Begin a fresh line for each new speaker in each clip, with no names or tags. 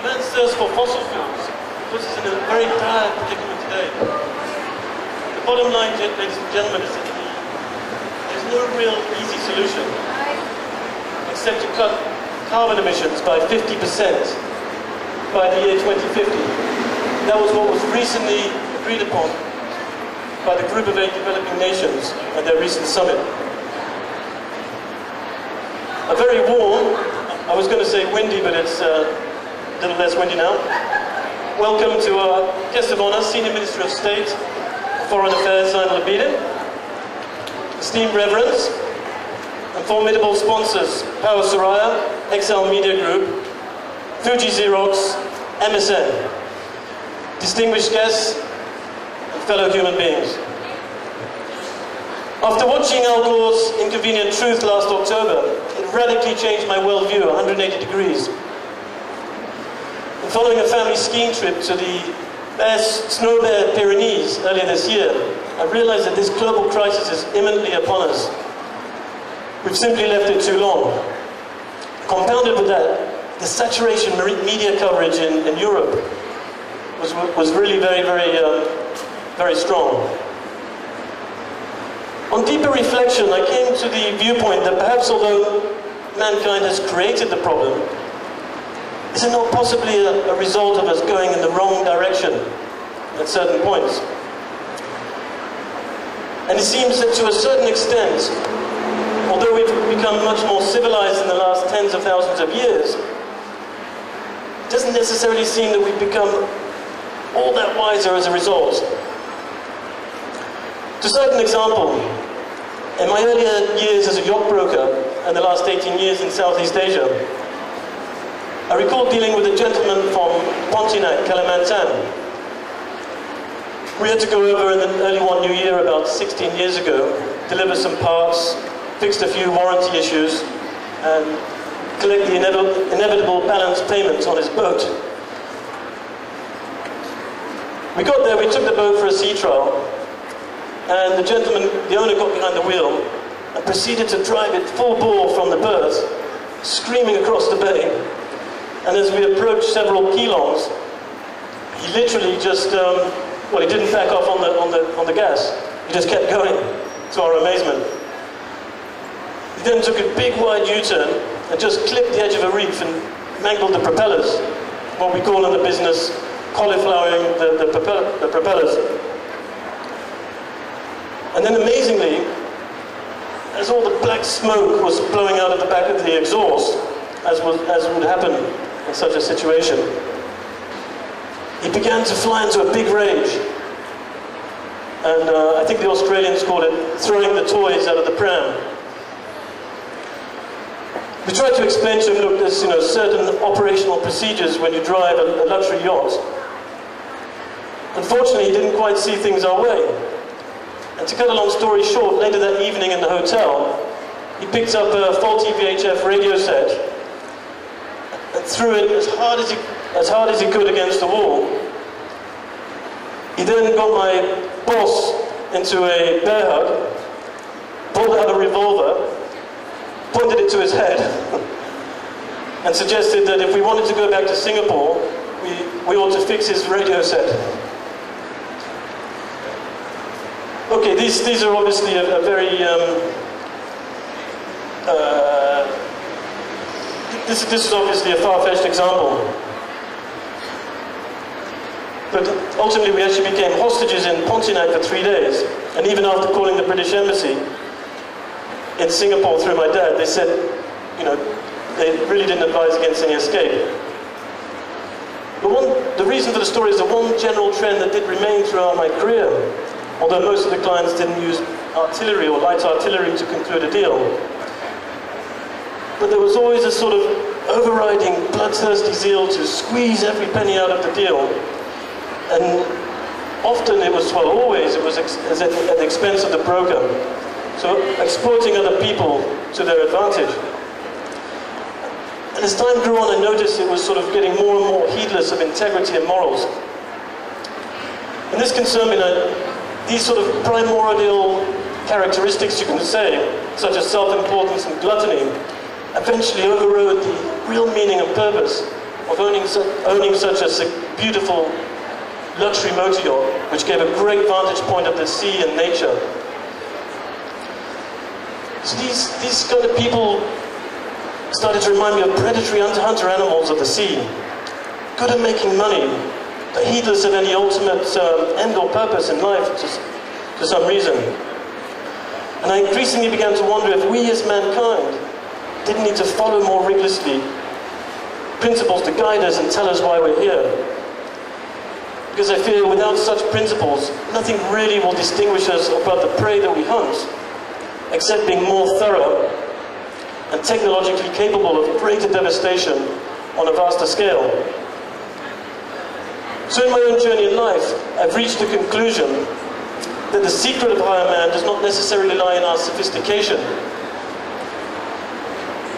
Man's thirst for fossil fuels puts us in a very dire predicament today. The bottom line, ladies and gentlemen, is that there's no real easy solution except to cut carbon emissions by 50% by the year 2050. That was what was recently agreed upon by the Group of 8 developing nations at their recent summit. A very warm, I was going to say windy, but it's a little less windy now. Welcome to our guest of honor, Senior Minister of State for Foreign Affairs, Zainal Abidin, esteemed reverends, and formidable sponsors, Power Soraya, XL Media Group, Fuji Xerox, MSN, distinguished guests, and fellow human beings. After watching Al Gore's Inconvenient Truth last October, it radically changed my worldview 180 degrees. And following a family skiing trip to the snow-bare Pyrenees earlier this year, I realized that this global crisis is imminently upon us. We've simply left it too long. Compounded with that, the saturation media coverage in Europe was really very strong. On deeper reflection, I came to the viewpoint that perhaps although mankind has created the problem, is it not possibly a result of us going in the wrong direction at certain points? And it seems that to a certain extent, although we've become much more civilized in the last tens of thousands of years, it doesn't necessarily seem that we've become all that wiser as a result. To cite an example, in my earlier years as a yacht broker and the last 18 years in Southeast Asia, I recall dealing with a gentleman from Pontiac, Kalimantan. We had to go over in the early one new year about 16 years ago, deliver some parts, fixed a few warranty issues, and collect the inevitable balance payments on his boat. We got there, we took the boat for a sea trial, and the gentleman, the owner, got behind the wheel and proceeded to drive it full bore from the berth, screaming across the bay. And as we approached several quaylongs, he literally just, well, he didn't back off on the gas. He just kept going, to our amazement. He then took a big wide U-turn and just clipped the edge of a reef and mangled the propellers, what we call in the business cauliflowering the propellers. And then amazingly, as all the black smoke was blowing out of the back of the exhaust, as would happen in such a situation, he began to fly into a big rage. And I think the Australians call it throwing the toys out of the pram. We tried to explain to him, look, there's certain operational procedures when you drive a luxury yacht. Unfortunately, he didn't quite see things our way. And to cut a long story short, later that evening in the hotel, he picked up a faulty VHF radio set and threw it as hard as he could against the wall. He then got my boss into a bear hug, pulled out a revolver, pointed it to his head, and suggested that if we wanted to go back to Singapore, we ought to fix his radio set. Okay, these are obviously a very this is obviously a far-fetched example, but ultimately we actually became hostages in Pontiac for 3 days, and even after calling the British Embassy in Singapore through my dad, they said, they really didn't advise against any escape. But the reason for the story is the one general trend that did remain throughout my career, although most of the clients didn't use artillery or light artillery to conclude a deal. But there was always a sort of overriding bloodthirsty zeal to squeeze every penny out of the deal. And often it was, well, always it was at the expense of the broker. So exploiting other people to their advantage. And as time grew on, I noticed it was sort of getting more and more heedless of integrity and morals. And this concerned me that these sort of primordial characteristics, you can say, such as self-importance and gluttony, eventually overrode the real meaning and purpose of owning such a beautiful luxury motor yacht, which gave a great vantage point of the sea and nature. So these kind of people started to remind me of predatory hunter animals of the sea, good at making money, but heedless of any ultimate end or purpose in life for some reason. And I increasingly began to wonder if we as mankind didn't need to follow more rigorously principles to guide us and tell us why we're here. Because I fear without such principles, nothing really will distinguish us above the prey that we hunt, except being more thorough and technologically capable of greater devastation on a vaster scale. So in my own journey in life, I've reached the conclusion that the secret of higher man does not necessarily lie in our sophistication.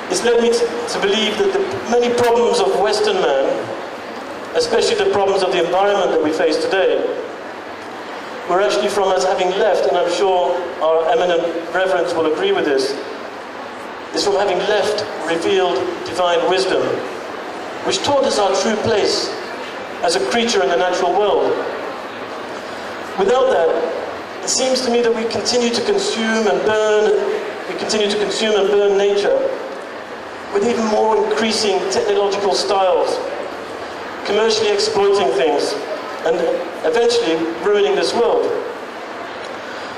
It's led me to believe that the many problems of Western man, especially the problems of the environment that we face today, were actually from us having left, and I'm sure our eminent reverends will agree with this, is from having left revealed divine wisdom, which taught us our true place as a creature in the natural world. Without that, it seems to me that we continue to consume and burn nature with even more increasing technological styles, commercially exploiting things, and eventually ruining this world.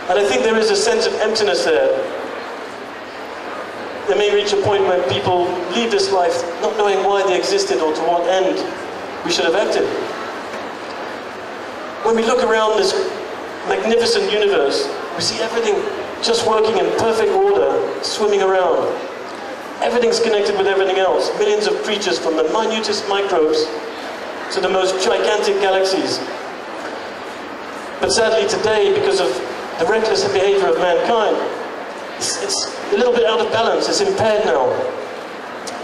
And I think there is a sense of emptiness there. They may reach a point where people leave this life not knowing why they existed or to what end we should have acted. When we look around this magnificent universe, we see everything just working in perfect order, swimming around. Everything's connected with everything else. Millions of creatures, from the minutest microbes to the most gigantic galaxies. But sadly today, because of the reckless behavior of mankind, it's a little bit out of balance, it's impaired now.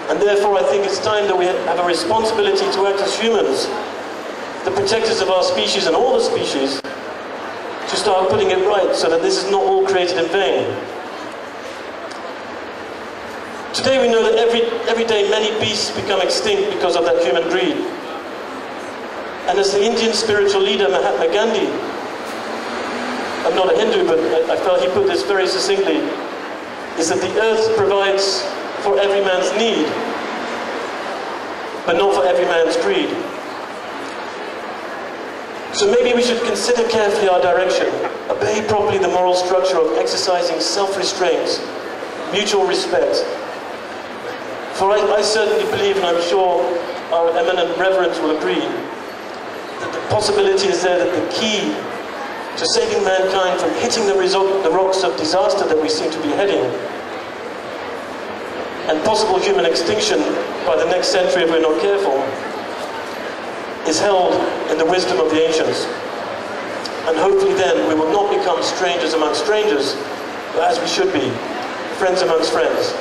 And therefore I think it's time that we have a responsibility to act as humans, the protectors of our species and all the species, to start putting it right so that this is not all created in vain. Today we know that every day many beasts become extinct because of that human greed. And as the Indian spiritual leader Mahatma Gandhi, I'm not a Hindu, but I felt he put this very succinctly, is that the earth provides for every man's need, but not for every man's greed. So maybe we should consider carefully our direction, obey properly the moral structure of exercising self-restraint, mutual respect. For I certainly believe, and I'm sure our eminent reverends will agree, that the possibility is there that the key to saving mankind from hitting the rocks of disaster that we seem to be heading, and possible human extinction by the next century if we're not careful, is held in the wisdom of the ancients. And hopefully then we will not become strangers amongst strangers, but as we should be, friends amongst friends.